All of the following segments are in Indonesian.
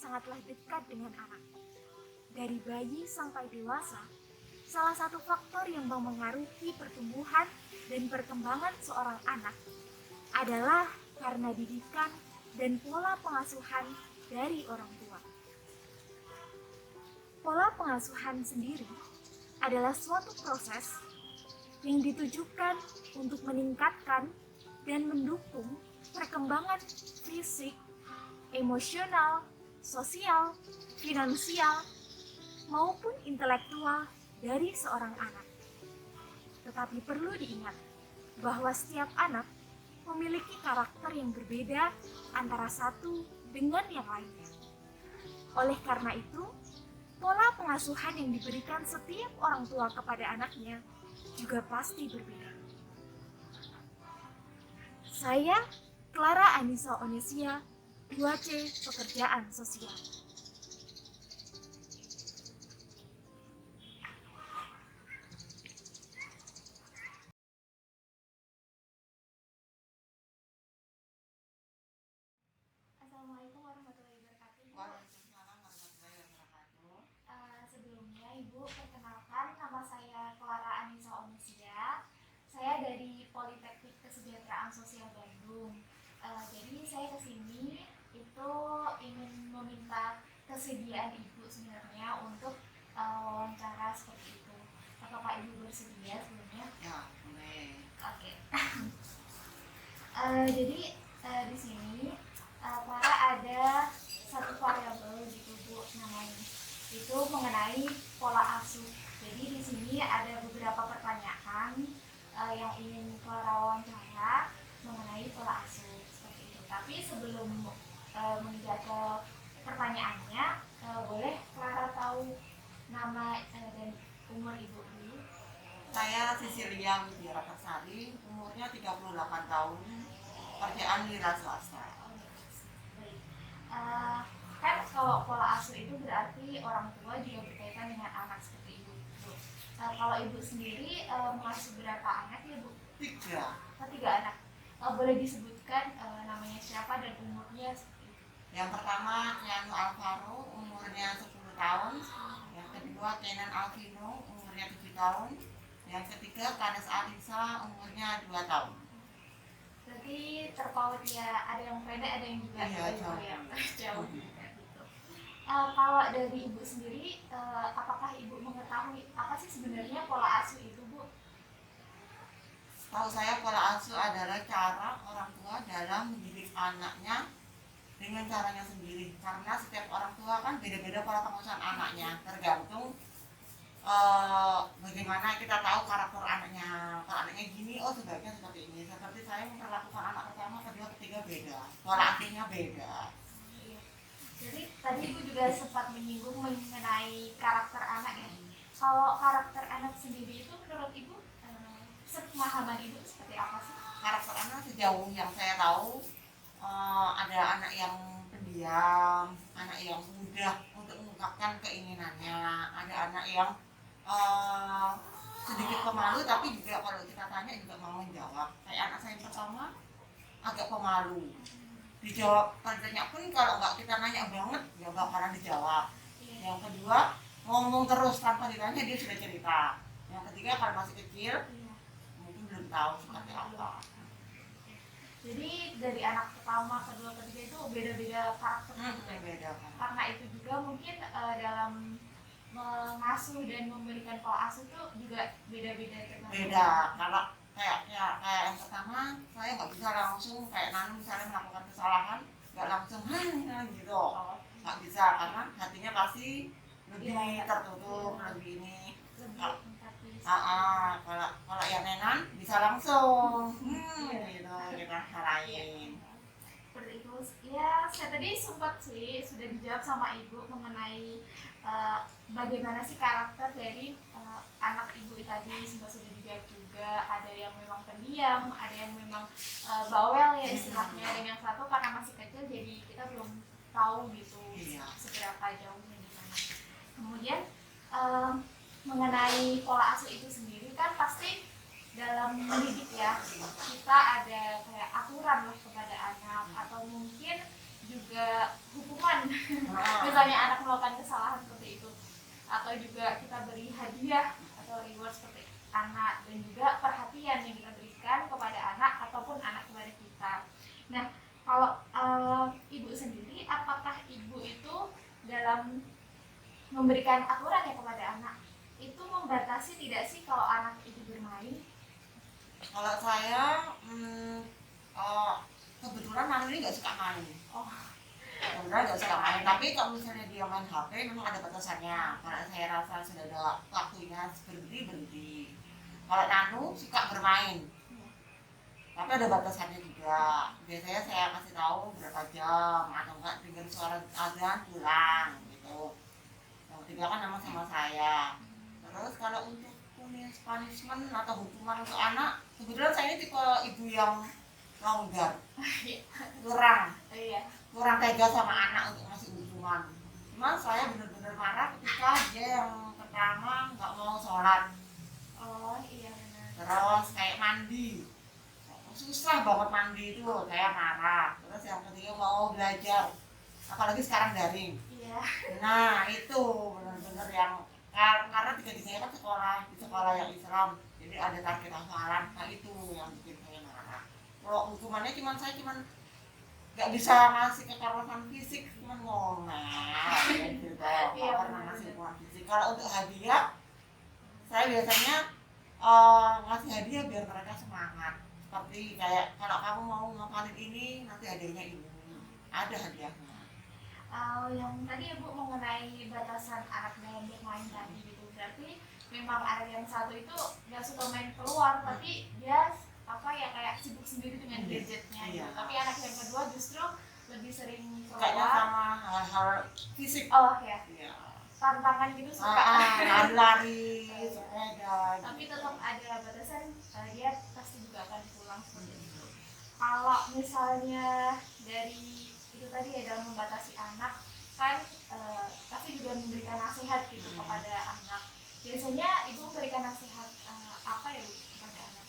sangatlah dekat dengan anak. Dari bayi sampai dewasa, salah satu faktor yang mempengaruhi pertumbuhan dan perkembangan seorang anak adalah karena didikan dan pola pengasuhan dari orang tua. Pola pengasuhan sendiri adalah suatu proses yang ditujukan untuk meningkatkan dan mendukung perkembangan fisik, emosional, sosial, finansial, maupun intelektual dari seorang anak. Tetapi perlu diingat bahwa setiap anak memiliki karakter yang berbeda antara satu dengan yang lainnya. Oleh karena itu, pola pengasuhan yang diberikan setiap orang tua kepada anaknya juga pasti berbeda. Saya, Clara Anissa Onesia, 2C Pekerjaan Sosial. Assalamualaikum warahmatullahi wabarakatuh. Waalaikumsalam warahmatullahi wabarakatuh. Sebelumnya Ibu, perkenalkan nama saya Clara Anissa Onesia. Saya dari Politeknik Kesejahteraan Sosial Bandung. Jadi saya kesini itu ingin meminta kesediaan Ibu sebenarnya untuk wawancara seperti itu. Apakah Ibu bersedia sebelumnya? Ya, boleh. Oke. Jadi di sini Clara ada satu variabel gitu Bu namanya, itu mengenai pola asuh. Jadi di sini ada beberapa pertanyaan yang ingin Clara wawancara mengenai pola asuh seperti itu. Tapi sebelum menjawab ke pertanyaannya, boleh Clara tahu nama dan umur Ibu dulu? Saya Cecilia Widyaratasari, umurnya 38 tahun, kerjaan wira swasta. Baik. Kan kalau pola asuh itu berarti orang tua juga berkaitan dengan anak seperti Ibu. Kalau Ibu sendiri mengasuh berapa anak ya Bu? 3. 3 anak. Boleh disebutkan namanya siapa dan umurnya seperti itu? Yang pertama Keanu Alvaro, umurnya 10 tahun. Yang kedua Kenan Alvino, umurnya 7 tahun. Yang ketiga Kanes Alisa, umurnya 2 tahun. Berarti terpaut ya, ada yang pendek ada yang juga Jauh. Jauh. Gitu. Kalau dari Ibu sendiri, apakah Ibu mengetahui apa sih sebenarnya pola asuh itu Bu? Tahu saya pola asuh adalah cara orang tua dalam mendidik anaknya dengan caranya sendiri. Karena setiap orang tua kan beda-beda pola pengasuhan anaknya, tergantung bagaimana kita tahu karakter anaknya. Kalau anaknya gini, oh sebaiknya seperti ini. Seperti saya memperlakukan anak pertama, kedua, ketiga beda. Pola asuhnya beda. Iya. Jadi tadi Ibu juga sempat menyinggung mengenai karakter anak ya. Kalau karakter anak sendiri itu menurut Ibu, sepemahaman Ibu seperti apa sih? Karakter anak sejauh yang saya tahu, ada anak yang pendiam, anak yang mudah untuk mengungkapkan keinginannya, ada anak yang sedikit pemalu tapi juga kalau kita tanya juga mau menjawab. Kayak anak saya yang pertama agak pemalu, dijawab tanya pun kalau nggak kita nanya banget ya bakalan dijawab. Yang kedua ngomong terus tanpa ditanya dia sudah cerita. Yang ketiga kalau masih kecil mungkin belum tahu seperti apa. Jadi dari anak pertama, kedua, ketiga itu beda-beda karakternya juga. Beda kan. Karena itu juga mungkin dalam mengasuh dan memberikan pola asuh itu juga beda-beda tergantung. Beda. Kalau kayak yang pertama saya nggak bisa langsung kayak Nanu misalnya melakukan kesalahan nggak langsung gitu, nggak bisa karena hatinya pasti lebih tertutup, lebih ini. Kalau yang Nenan bisa langsung gitu kita harain. Seperti itu ya, saya tadi sempat sih sudah dijawab sama Ibu mengenai bagaimana sih karakter dari anak Ibu tadi, sempat sudah dijawab juga. Ada yang memang pendiam, ada yang memang bawel ya istilahnya, dan yang satu karena masih kecil jadi kita belum tahu gitu seberapa jauhnya di sana. Kemudian mengenai pola asuh itu sendiri kan pasti dalam mendidik ya, kita ada kayak aturan lah kepada anak, atau mungkin juga hukuman Nah, misalnya anak melakukan kesalahan seperti itu, atau juga kita beri hadiah atau reward seperti anak, dan juga perhatian yang kita berikan kepada anak ataupun anak kepada kita. Nah, kalau ibu sendiri, apakah ibu itu dalam memberikan aturan ya kepada anak itu membatasi tidak sih kalau anak itu bermain? kalau saya kebetulan anak ini nggak suka main. Oh, Kebetulan nggak suka main, tapi kalau misalnya dia main HP memang ada batasannya. Karena saya rasa sudah ada waktunya berhenti. Kalau Nanu suka bermain, tapi ada batasannya juga. Biasanya saya kasih tahu berapa jam, atau enggak dengar suara azan pulang gitu. Yang ketiga kan memang sama saya. Terus kalau untuk punishment atau hukuman untuk anak, kebetulan saya ini tipe ibu yang longgar, iya. kurang tega sama anak untuk ngasih hukuman. Cuma saya benar-benar marah ketika dia yang pertama nggak mau sholat, Oh, iya benar. terus kayak mandi, susah banget mandi itu, saya marah. Terus yang ketiga mau belajar, apalagi sekarang daring. Iya. Nah itu benar-benar yang karena tiga-tiganya kan di sekolah yang Islam, jadi ada target hafalan. Nah itu yang bikin saya marah. Kalau hukumannya saya cuman nggak bisa ngasih kekerasan fisik, cuman ngomel gitu, nggak pernah ngasih hukuman fisik. Kalau untuk hadiah, saya biasanya ngasih hadiah biar mereka semangat. Seperti kayak kalau kamu mau ngapalin ini, nanti hadiahnya ini, ada hadiahnya. Yang tadi Ibu mengenai batasan anak dalam bermain tadi gitu, berarti memang anak yang satu itu nggak suka main keluar, tapi dia kayak sibuk sendiri dengan gadgetnya gitu. Iya. Tapi anak yang kedua justru lebih sering Kayaknya keluar. sama hal-hal fisik. Oh ya, Iya. tantangan gitu suka. Lari, sepeda. Tapi tetap ada batasan, dia pasti juga akan pulang seperti itu. Kalau misalnya dari itu tadi ya, dalam membatasi anak kan pasti juga memberikan nasihat gitu kepada anak. Biasanya ibu memberikan nasihat apa ya Bu kepada anak?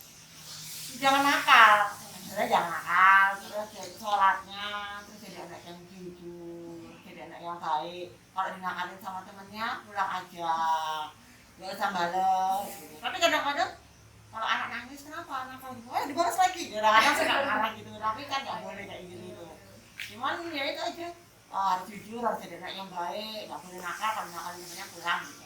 Jangan nakal. Sebenarnya jangan nakal, terus jadi sholatnya, terus jadi anak yang jujur, jadi anak yang baik. Kalau dinakalin sama temennya, pulang aja, nggak usah bales gitu. Tapi kadang-kadang kalau anak nangis, kenapa nakal gitu, dibalas lagi. Kadang-kadang suka marah gitu, tapi kan nggak boleh kayak gitu. Cuman ya itu aja, harus jujur, harus jadi anak yang baik, nggak boleh nakal. Kalau nakalin temennya pulang gitu.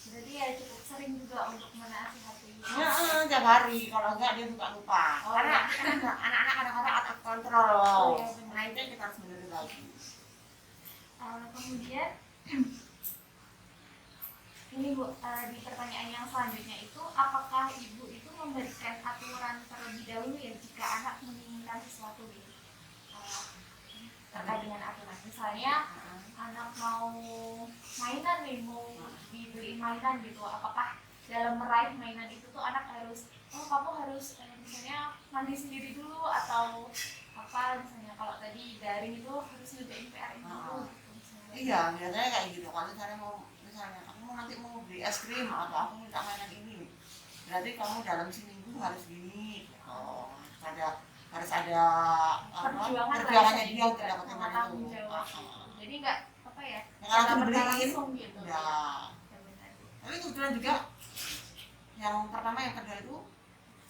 Berarti ya cukup sering juga untuk menasihati. Ya, tiap hari, kalau enggak dia suka lupa. Karena anak-anak kadang-kadang out of control. Oh, iya, benar. Nah itu yang kita harus benerin lagi. Kemudian ini Bu, di pertanyaan yang selanjutnya itu, apakah ibu itu memberikan aturan terlebih dahulu ya jika anak menginginkan sesuatu gitu? Terkait dengan aturan, misalnya anak mau mainan nih, mau dibeliin mainan gitu, apakah dalam meraih mainan itu tuh anak harus, kamu harus misalnya mandi sendiri dulu, atau apa misalnya kalau tadi daring itu harus ngerjain PR ini dulu gitu, misalnya. Iya, biasanya kayak gitu. Kalau misalnya aku nanti mau beli es krim atau aku minta mainan ini, berarti kamu dalam seminggu harus gini. Harus ada perjuangannya dia untuk dapetin mainan itu. Jadi nggak apa ya, Langsung beliin. langsung gitu. Ya. Tapi kebetulan juga yang pertama yang kedua itu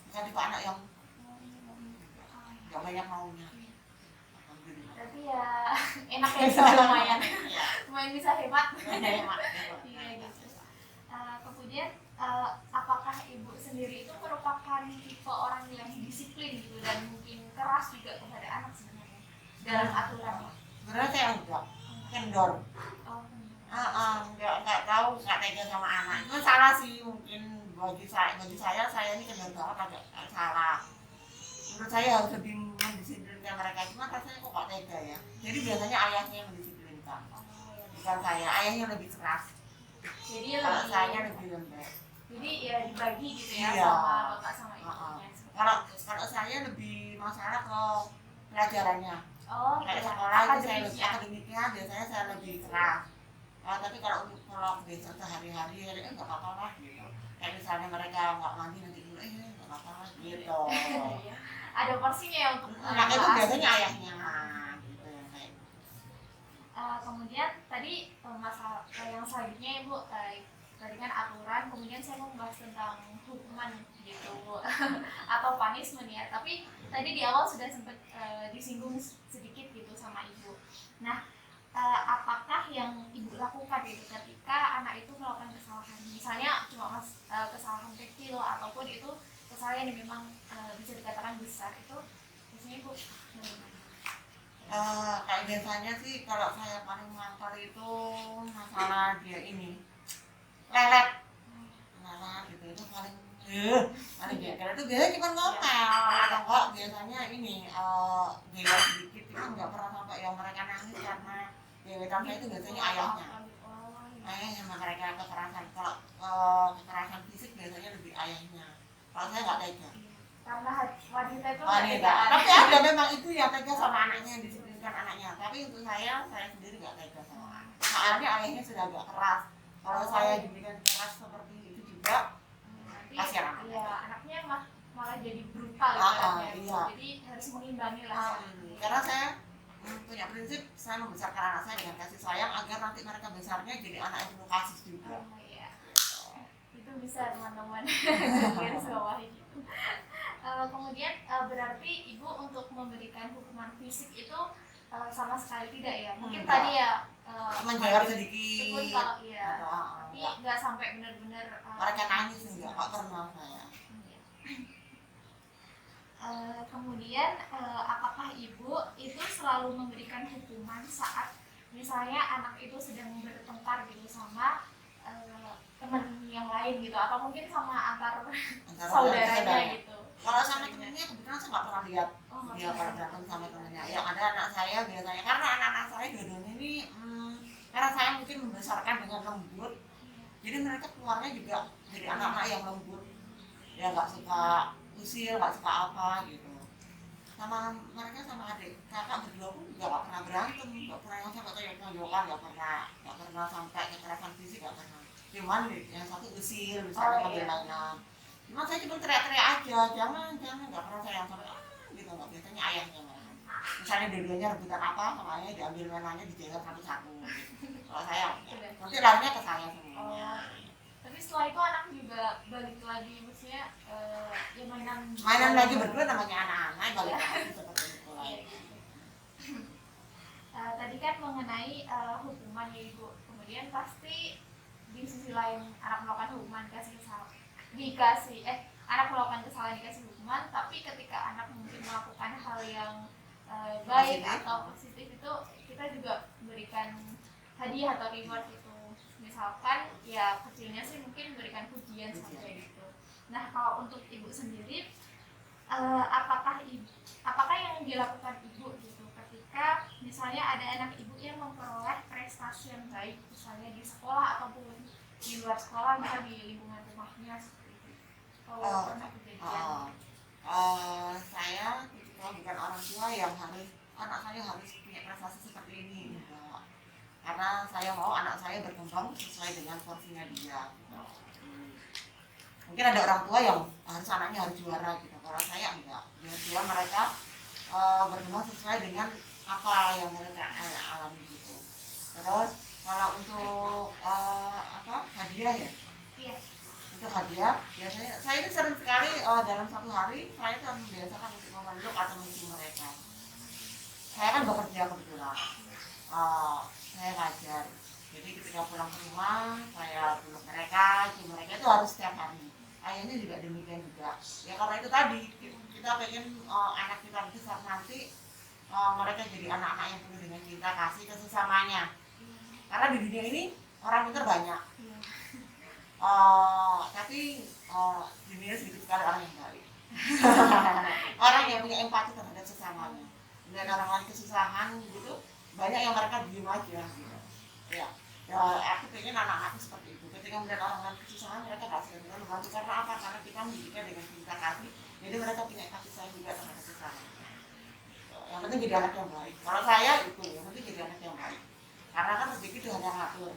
bukan tipe anak yang nggak banyak maunya. Tapi ya enak ya, bisa lumayan, lumayan bisa hemat. Iya gitu. Kemudian apakah ibu sendiri itu merupakan tipe orang yang disiplin gitu dan mungkin keras juga kepada anak sebenarnya dalam aturannya? Sebenarnya saya enggak, kendor. Nggak tahu, nggak tega sama anak. Itu salah sih, mungkin bagi saya ini kendor banget, agak salah. Menurut saya harus lebih mendisiplinkan mereka, cuma rasanya kok nggak tega ya. Jadi biasanya ayahnya yang mendisiplinkan, bukan saya. Ayahnya lebih keras. Jadi kalau saya lebih lembek. Jadi ya dibagi gitu ya, Iya. sama bapak sama ibunya. Kalau saya lebih masalah ke pelajarannya. Kayak Iya. sekolah itu saya lebih akademiknya, biasanya saya lebih keras. Tapi kalau kebiasaan sehari-hari ya nggak apa-apa lah gitu. Kayak misalnya mereka nggak mandi nanti dulu, nggak apa-apa lah gitu. Ada porsinya ya untuk Anak itu biasanya ayahnya gitu yang kayak. Kemudian tadi masalah yang selanjutnya Ibu, tadi kan aturan, kemudian saya mau membahas tentang hukuman gitu Bu. Atau punishment ya. Tapi tadi di awal sudah sempat disinggung sedikit gitu sama Ibu. Nah, apakah yang Ibu lakukan itu ketika anak itu melakukan kesalahan? Misalnya cuma kesalahan kecil ataupun itu kesalahan yang memang bisa dikatakan besar, itu biasanya Ibu kayak biasanya sih kalau saya paling mangkal itu masalah dia ini lelet gitu, itu paling paling biasa itu biasanya cuma ngomel atau enggak biasanya ini gila sedikit itu nggak pernah sampai yang mereka nangis karena gebetan saya itu biasanya ayahnya sama mereka kekerasan. Kalau kekerasan fisik biasanya lebih ayahnya, kalau saya nggak tega karena wanita itu wanita. Tapi ada memang itu yang tega sama anaknya, yang disiplinkan anaknya. Tapi untuk saya sendiri nggak tega sama anak. Soalnya ayahnya sudah agak keras. Kalau saya diberikan keras seperti itu juga, kasihan anaknya. Iya, anaknya malah jadi brutal iya. Jadi harus mengimbangi lah. Karena saya punya prinsip, saya membesarkan anak saya dengan kasih sayang agar nanti mereka besarnya jadi anak yang penuh kasih juga. Iya. Itu bisa teman-teman garis bawahi gitu. Kemudian berarti Ibu untuk memberikan hukuman fisik itu sama sekali tidak ya? Mungkin tadi ya menjaga sedikit. Kalau iya, tapi nggak sampai benar-benar mereka nangis enggak pernah saya. Kemudian apakah Ibu itu selalu memberikan hukuman saat misalnya anak itu sedang bertengkar gitu sama teman yang lain gitu, atau mungkin sama antar saudaranya gitu? Kalau sama temennya kebetulan saya nggak pernah lihat dia kalau berantem sama temennya. Yang ada anak saya biasanya, karena anak-anak saya dua-duanya ini karena saya mungkin membesarkan dengan lembut, jadi mereka keluarnya juga jadi anak-anak yang lembut ya, nggak suka usil, nggak suka apa gitu. Sama mereka sama adik kakak berdua pun juga nggak pernah berantem, nggak pernah yang sampai tonjok-tonjokan, nggak pernah sampai kekerasan fisik, nggak pernah. Cuman yang satu usil misalnya ngambil mainan, cuma saya cuma teriak-teriak aja, jangan, nggak pernah saya yang sampai gitu, nggak. Biasanya ayahnya malah. Misalnya dua-duanya rebutan apa, sama ayahnya diambil mainannya, dijegat satu-satu gitu. Kalau saya nanti larinya ke saya semuanya. Tapi setelah itu anak juga balik lagi, maksudnya ya mainan lagi berdua, namanya anak-anak balik lagi seperti itu lagi. Tadi kan mengenai hukuman ya Ibu, kemudian pasti di sisi lain anak melakukan hukuman anak melakukan kesalahan dikasih hukuman, tapi ketika anak mungkin melakukan hal yang baik atau positif itu kita juga berikan hadiah atau reward itu. Misalkan ya kecilnya sih mungkin berikan pujian sampai gitu. Nah, kalau untuk Ibu sendiri apakah yang dilakukan Ibu gitu ketika misalnya ada anak Ibu yang memperoleh prestasi yang baik, misalnya di sekolah ataupun di luar sekolah, misalnya di lingkungan rumahnya seperti itu? Kalau pernah kejadian? Saya ketika bukan orang tua yang harus anak saya harus punya prestasi seperti ini, enggak. Karena saya mau anak saya berkembang sesuai dengan porsinya dia. Mungkin ada orang tua yang harus anaknya harus juara gitu. Kalau saya enggak. Biar mereka berkembang sesuai dengan apa yang mereka alami gitu. Terus kalau untuk hadiah ya? Iya. Untuk hadiah, biasanya saya itu sering sekali dalam satu hari saya kan membiasakan untuk memeluk atau mencium mereka. Saya kan bekerja kebetulan. Saya ngajar, jadi ketika pulang ke rumah saya peluk mereka, cium mereka itu harus setiap hari. Ayahnya juga demikian juga. Ya karena itu tadi kita pengen anak kita besar nanti mereka jadi anak-anak yang penuh dengan cinta kasih ke sesamanya. Karena di dunia ini orang pintar banyak, tapi di dunia sedikit sekali orang yang baik. Orang yang punya empati terhadap sesamanya. Dan orang lain kesusahan gitu, banyak yang mereka diem aja gitu. Ya aku pengen anak-anakku seperti itu. Ketika melihat orang lain kesusahan, mereka kasih membantu. Karena apa? Karena kita mendidiknya dengan cinta kasih, jadi mereka punya kasih sayang juga terhadap sesama. Yang penting jadi anak yang baik. Kalau saya itu yang penting jadi anak yang baik. Karena kan rezeki Tuhan yang ngatur.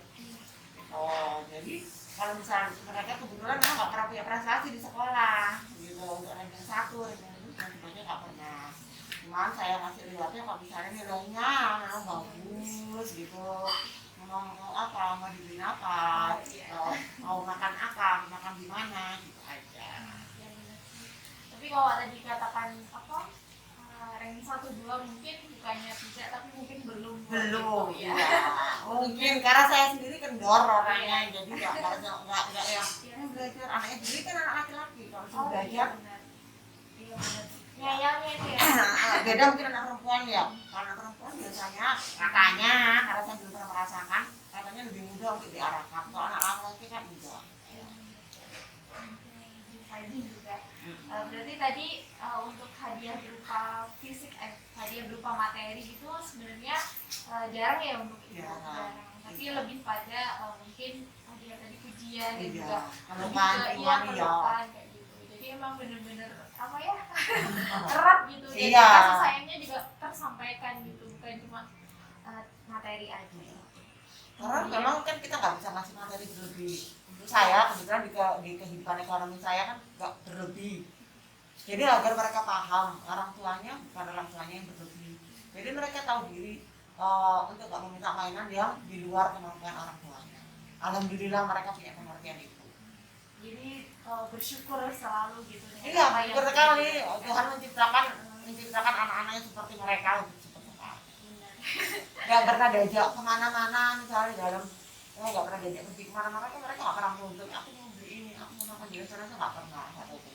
Jadi kalau misalnya mereka kebetulan memang nggak pernah punya prestasi di sekolah, gitu, untuk ranking 1, ranking 2, dan sebagainya nggak pernah. cuman saya kasih lihatnya kalau misalnya nilainya bagus gitu, mau apa, mau dibeliin apa, mau makan apa, makan di mana gitu aja. Ya, benar sih. Tapi kalau tadi katakan apa ranking 1 2 mungkin bukannya tidak tapi mungkin belum gitu, Ya mungkin karena saya sendiri kendor orangnya, jadi nggak yang Iya. belajar. Anaknya sendiri kan anak laki-laki, kalau suruh Oh iya belajar benar. Iya benar. Nyayangnya itu ya. beda mungkin anak perempuan ya. Kalau anak perempuan biasanya katanya, karena saya belum pernah merasakan, katanya lebih mudah untuk diarahkan. Kalau anak laki-laki kan enggak. Tadi juga. Berarti tadi untuk hadiah berupa fisik, hadiah berupa materi gitu sebenarnya jarang ya untuk itu. Jarang. Tapi lebih pada mungkin hadiah tadi pujian dan Iya. juga Pelukan, lebih ke pelukan, iya. pelukan kayak gitu. Jadi emang bener-bener apa ya erat gitu. Jadi Iya. kasih sayangnya juga tersampaikan gitu, bukan cuma materi aja. Karena memang kan kita nggak bisa ngasih materi berlebih. Untuk saya kebetulan di kehidupan ekonomi saya kan nggak berlebih. Jadi agar mereka paham orang tuanya bukan orang tuanya yang berlebih. Jadi mereka tahu diri untuk nggak meminta mainan yang di luar kemampuan orang tuanya. Alhamdulillah mereka punya pengertian itu. Jadi bersyukur selalu gitu dengan Iya, apa yang berkali diberikan. Tuhan menciptakan anak-anak yang seperti mereka untuk seperti apa. Benar. Nggak pernah diajak kemana-mana misalnya dalam nggak pernah diajak pergi kemana-mana, mereka nggak pernah menuntut aku mau beli ini, aku mau makan di restoran, itu nggak pernah.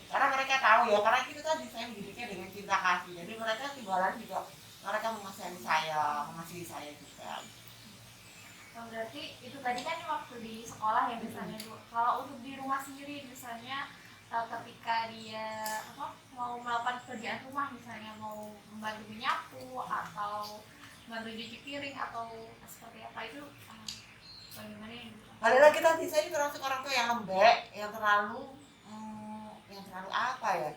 Karena mereka tahu ya, karena itu tadi saya mendidiknya dengan cinta kasih, jadi mereka timbalan juga mereka mengasihi saya juga. Berarti itu tadi kan waktu di sekolah ya misalnya Bu. Kalau untuk di rumah sendiri misalnya ketika dia mau melakukan pekerjaan rumah misalnya mau membantu menyapu atau membantu cuci piring atau seperti apa itu bagaimana ya? Balik lagi tadi saya termasuk orang tua yang lembek, yang terlalu apa ya?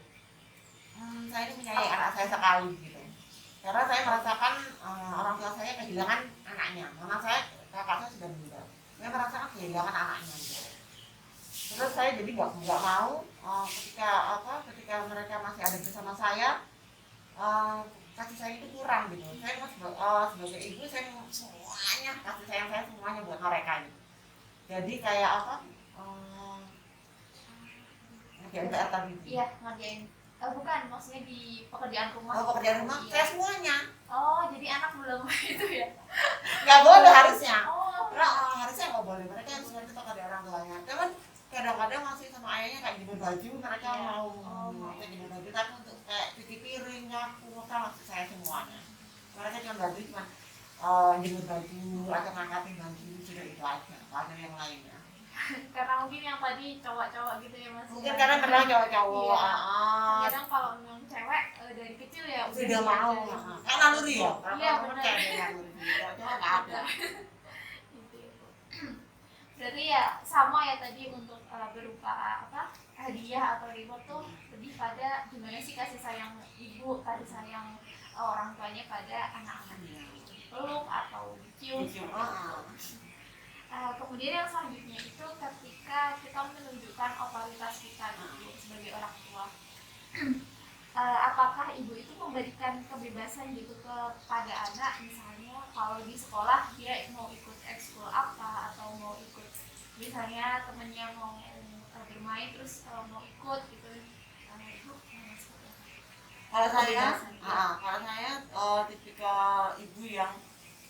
Saya ini menyayangi anak saya sekali gitu. Karena saya merasakan orang tua saya kehilangan anaknya. Mama saya, kakak saya sudah meninggal. Saya merasakan kehilangan anaknya gitu. Terus saya jadi nggak mau ketika mereka masih ada bersama saya, kasih sayang itu kurang gitu. Saya sebagai ibu saya semuanya kasih sayang saya semuanya buat mereka gitu. Jadi kayak ngerjain PR tadi. Iya, ngerjain. Bukan, maksudnya di pekerjaan rumah. Pekerjaan rumah Iya. saya semuanya. Oh, jadi anak belum itu ya? Nggak boleh harusnya. Oh, Harusnya nggak boleh. Mereka harus ngerti kepada orang tuanya. Cuman kadang-kadang masih sama ayahnya kayak jemur baju, mereka Iya. mau kayak jemur baju, tapi untuk kayak cuci piring, nyapu, masih saya semuanya. Mereka cuma baju jemur baju, atau ngangkatin baju, sudah itu aja. Nggak ada yang lainnya. karena mungkin yang tadi cowok-cowok gitu ya Mas. Mungkin karena pernah cowok-cowok. Iya. Kadang kalau memang cewek dari kecil ya Sudah mau. Kan naluri ya. Iya, benar. Cowok nggak ada. Gitu ya, Bu. Berarti ya sama ya tadi untuk berupa hadiah atau reward tuh lebih pada gimana sih kasih sayang ibu, kasih sayang orang tuanya pada anak-anaknya, peluk atau dicium. Kemudian yang selanjutnya itu ketika kita menunjukkan otoritas kita gitu, sebagai orang tua. Apakah ibu itu memberikan kebebasan gitu kepada anak, misalnya kalau di sekolah dia mau ikut ekskul apa atau mau ikut misalnya temennya mau bermain terus mau ikut gitu, itu Kalau saya tipikal ibu yang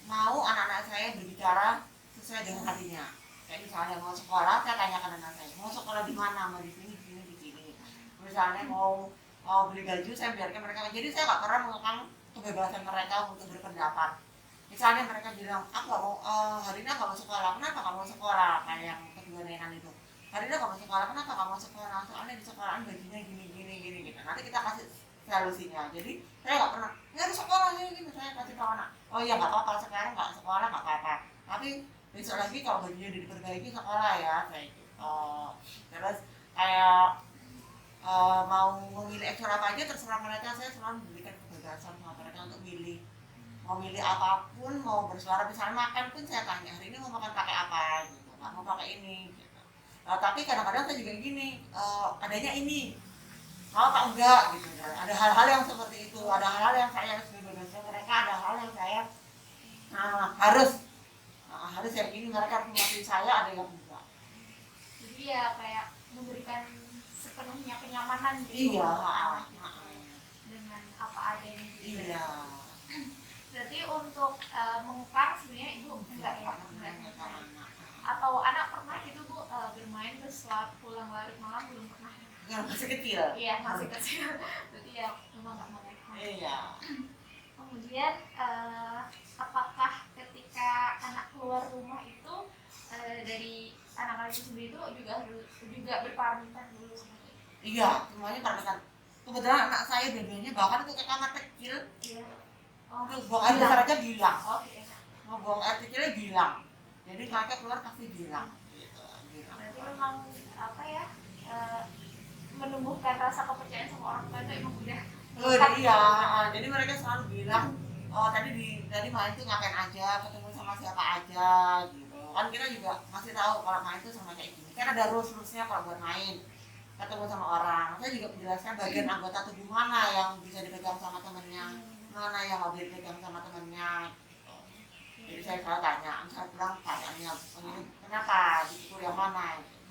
mau anak-anak saya berbicara sesuai dengan hatinya. Kayak misalnya mau sekolah, saya tanyakan anak saya mau sekolah di mana, mau di sini, di sini. Misalnya mau beli baju, saya biarkan mereka. Jadi saya nggak pernah mengekang kebebasan mereka untuk berpendapat. Misalnya mereka bilang, aku nggak mau hari ini nggak mau sekolah. Kenapa nggak mau sekolah? Kayak yang kedua nenan itu. Hari ini nggak mau sekolah. Kenapa nggak mau sekolah? Soalnya di sekolahan bajunya gini gitu. Nanti kita kasih solusinya. Jadi saya nggak pernah harus sekolah gini. Saya kasih tahu anak. Oh iya nggak apa-apa, sekarang nggak sekolah nggak apa-apa. Tapi besok lagi kalau bajunya diperbaiki sekolah ya kayak gitu. Terus kayak mau memilih ekskul apa aja terserah mereka, saya selalu memberikan kebebasan sama mereka untuk milih. Mau milih apapun, mau bersuara, misalnya makan pun saya tanya hari ini mau makan pakai apa gitu, nggak mau pakai ini gitu. Tapi kadang-kadang saya juga gini, adanya ini mau tak enggak gitu kan. Ada hal-hal yang seperti itu, ada hal-hal yang saya harus bebaskan mereka, ada hal yang saya harus yang ini mereka harus mengerti saya, ada yang enggak. Jadi ya kayak memberikan sepenuhnya kenyamanan gitu. Iya, Dengan apa adanya gitu. iya. Berarti untuk mengukang sebenarnya ibu enggak ya? Enggak. Atau anak pernah gitu bu bermain terus setelah pulang larut malam belum pernah? Yang masih kecil. Iya masih kecil. Berarti ya memang nggak mau. Iya. Kemudian apakah ketika anak keluar rumah itu dari anak-anak itu sendiri itu juga berpamitan dulu? Iya, semuanya pamitan. Kebetulan anak saya dua-duanya bahkan itu ke kamar kecil. Iya. Untuk buang air besar aja bilang. Oke. Mau buang air kecilnya bilang. Jadi kakek keluar pasti bilang. Gitu, bilang. Berarti memang apa ya menumbuhkan rasa kepercayaan sama orang tua itu emang udah. Iya, jadi mereka selalu bilang, oh tadi main tuh ngapain aja, ketemu sama siapa aja, gitu. Kan kita juga masih tahu kalau main tuh sama kayak gini. Kan ada rules-rulesnya kalau buat main, ketemu sama orang. Saya juga menjelaskan bagian anggota tubuh mana yang bisa dipegang sama temennya, mana yang nggak boleh dipegang sama temennya. Gitu. Jadi saya selalu tanya, saya bilang tanyaannya, ini kenapa dipukul yang mana? Gitu.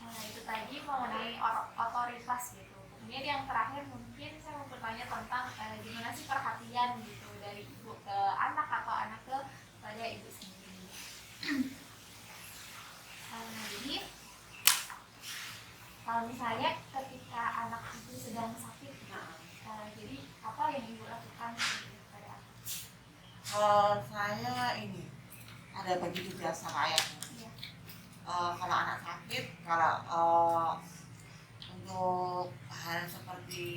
Nah itu tadi mengenai otoritas gitu. Kemudian yang terakhir mungkin saya mau bertanya tentang gimana sih perhatian gitu dari ibu ke anak atau anak pada ibu sendiri. Jadi kalau misalnya ketika anak itu sedang sakit, jadi apa yang ibu lakukan pada anak? Saya ini ada bagi tugas sama ayahnya. Kalau anak sakit, kalau untuk hal seperti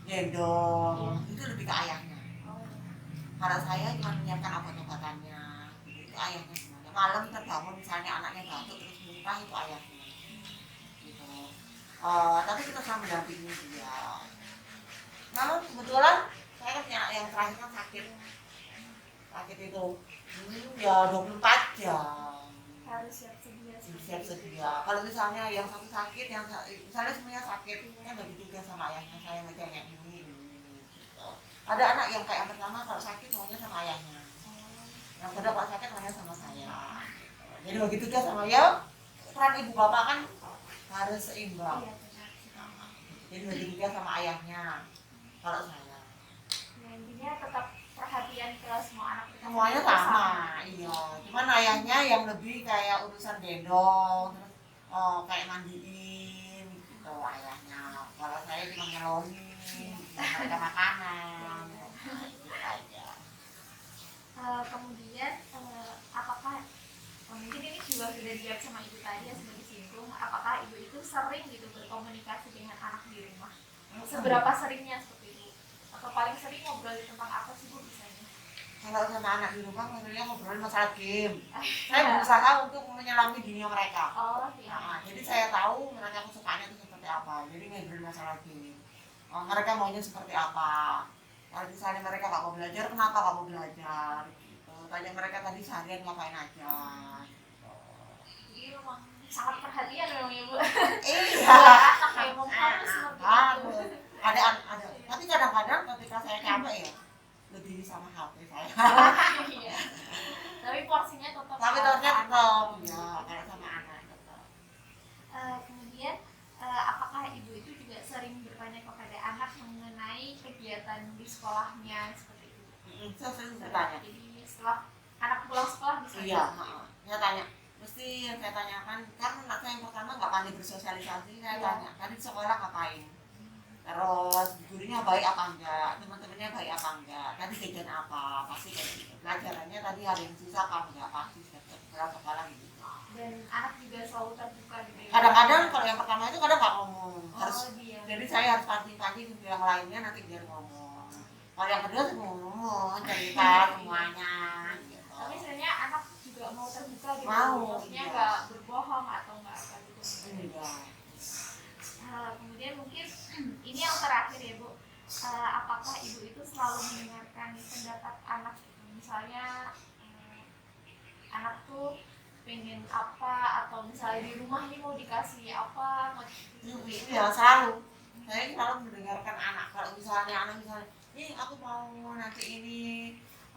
gendong itu lebih ke ayahnya. Kalau saya cuma menyiapkan obat-obatannya, itu ayahnya semuanya. Malam terbangun misalnya anaknya batuk terus muntah, itu ayahnya. Gitu. Tapi kita sama mendampingi dia. Namun kebetulan saya kan punya anak yang terakhir kan sakit itu ya 24 jam. Harus siap sedia. Kalau misalnya yang satu sakit, yang misalnya semuanya sakit, kan bagi juga sama ayahnya, saya megang yang ini. Gitu. Ada anak yang kayak yang pertama kalau sakit maunya sama ayahnya, yang kedua kalau sakit maunya sama saya. Jadi bagi tugas sama ya, peran ibu bapak kan harus seimbang. Jadi bagi tugas sama ayahnya. Kalau saya, intinya tetap perhatian ke semua anak kita semuanya sama, iya. Cuman ayahnya yang lebih kayak urusan gendong, terus kayak mandiin gitu ayahnya. Kalau saya cuma ngelonin, mereka makanan, gitu aja. Kemudian apakah mungkin ini juga sudah dijawab sama ibu tadi ya sudah disinggung, apakah ibu itu sering gitu berkomunikasi dengan anak di rumah? Seberapa seringnya seperti itu? Atau paling sering ngobrol tentang apa sih bu misalnya? Kalau sama anak di rumah ngobrolnya ngobrolin masalah game. Saya berusaha untuk menyelami dunia mereka. Oh iya. Nah, jadi saya tahu mereka kesukaannya itu seperti apa. Jadi ngobrolin masalah game. Mereka maunya seperti apa. Kalau misalnya mereka nggak mau belajar, kenapa nggak mau belajar? Gitu. Tanya mereka tadi seharian ngapain aja. Gitu. Jadi memang sangat perhatian memang ibu. Iya. Anak memang harus seperti itu. Ada. Tapi kadang-kadang ketika saya capek ya, lebih sama HP saya. Iya. Tapi porsinya tetap. Tapi ternyata tetap ya kayak sama anak tetap. Kemudian apakah ibu itu juga sering bertanya kepada anak mengenai kegiatan di sekolahnya seperti itu? Saya sering bertanya. Jadi setelah anak pulang sekolah bisa. Iya, saya tanya. Mesti yang saya tanyakan, karena anak saya yang pertama nggak pandai bersosialisasi, saya tanya, tadi di sekolah ngapain? Terus gurunya baik apa enggak, teman-temannya baik apa enggak, tadi jajan apa, pasti kayak gitu. Pelajarannya tadi ada yang susah apa enggak, pasti setelah kepala gitu. Dan anak juga selalu terbuka gitu. Kadang-kadang kalau yang pertama itu kadang nggak ngomong, harus. Dia. Jadi saya harus pancing-pancing yang lainnya nanti biar ngomong. Kalau yang kedua tuh ngomong, cerita semuanya. Gitu. Tapi sebenarnya anak juga mau terbuka gitu. Mau. Maksudnya nggak berbohong atau nggak apa gitu. Enggak. Kemudian mungkin ini yang terakhir ya bu, apakah ibu itu selalu mendengarkan pendapat anak gitu? Misalnya anak tuh pengen apa, atau misalnya di rumah nih mau dikasih apa, seperti itu. Ya selalu saya selalu mendengarkan anak. Kalau misalnya anak misalnya ini aku mau nanti ini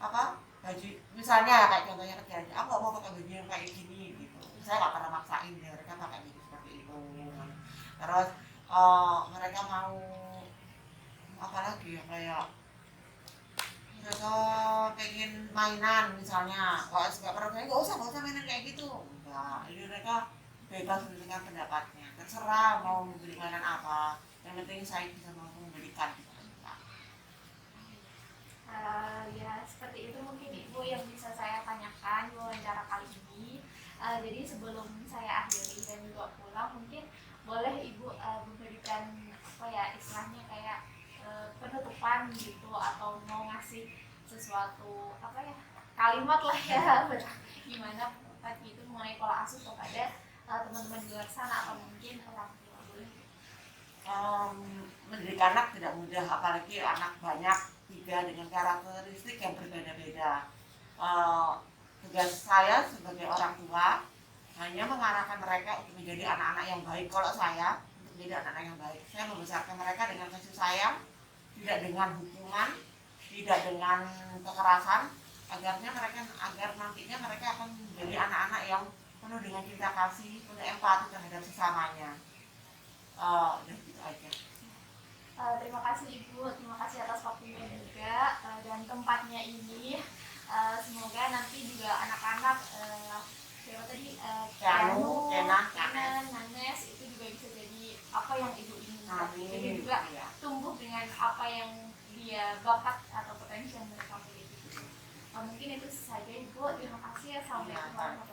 apa baju misalnya kayak contohnya kerjaan aku nggak mau pakai baju yang kayak gini gitu, saya nggak pernah maksain ya mereka pakai baju seperti itu. Terus mereka mau apa lagi ya, kayak mereka pengen mainan misalnya, kalau nggak pernah saya nggak usah mainan kayak gitu, enggak, ini mereka bebas dengan pendapatnya, terserah mau beli mainan apa, yang penting saya bisa mampu membelikan gitu. Ya seperti itu mungkin Ibu yang bisa saya tanyakan di wawancara kali ini. Jadi sebelum saya akhiri dan juga pulang, mungkin boleh Ibu memberikan apa ya istilahnya kayak penutupan gitu, atau mau ngasih sesuatu apa ya kalimat lah ya gimana tadi itu mengenai pola asuh kepada teman-teman di luar sana atau mungkin orang tua, boleh? Mendidik anak tidak mudah, apalagi anak banyak tiga dengan karakteristik yang berbeda-beda. Tugas saya sebagai orang tua hanya mengarahkan mereka untuk menjadi anak-anak yang baik. Kalau saya untuk menjadi anak-anak yang baik, saya membesarkan mereka dengan kasih sayang, tidak dengan hukuman, tidak dengan kekerasan, agar nantinya mereka akan menjadi anak-anak yang penuh dengan cinta kasih, penuh empati terhadap sesamanya. Dan gitu aja. Terima kasih Ibu, terima kasih atas waktunya juga dan tempatnya ini. Semoga nanti juga anak-anak siapa tadi Keanu, Kenan, Nanes itu juga bisa jadi apa yang Ibu inginkan. Amin. Jadi juga Ya. tumbuh dengan apa yang dia bakat atau potensi yang mereka miliki. Mungkin itu saja Ibu. Terima kasih. Assalamualaikum warahmatullahi wabarakatuh.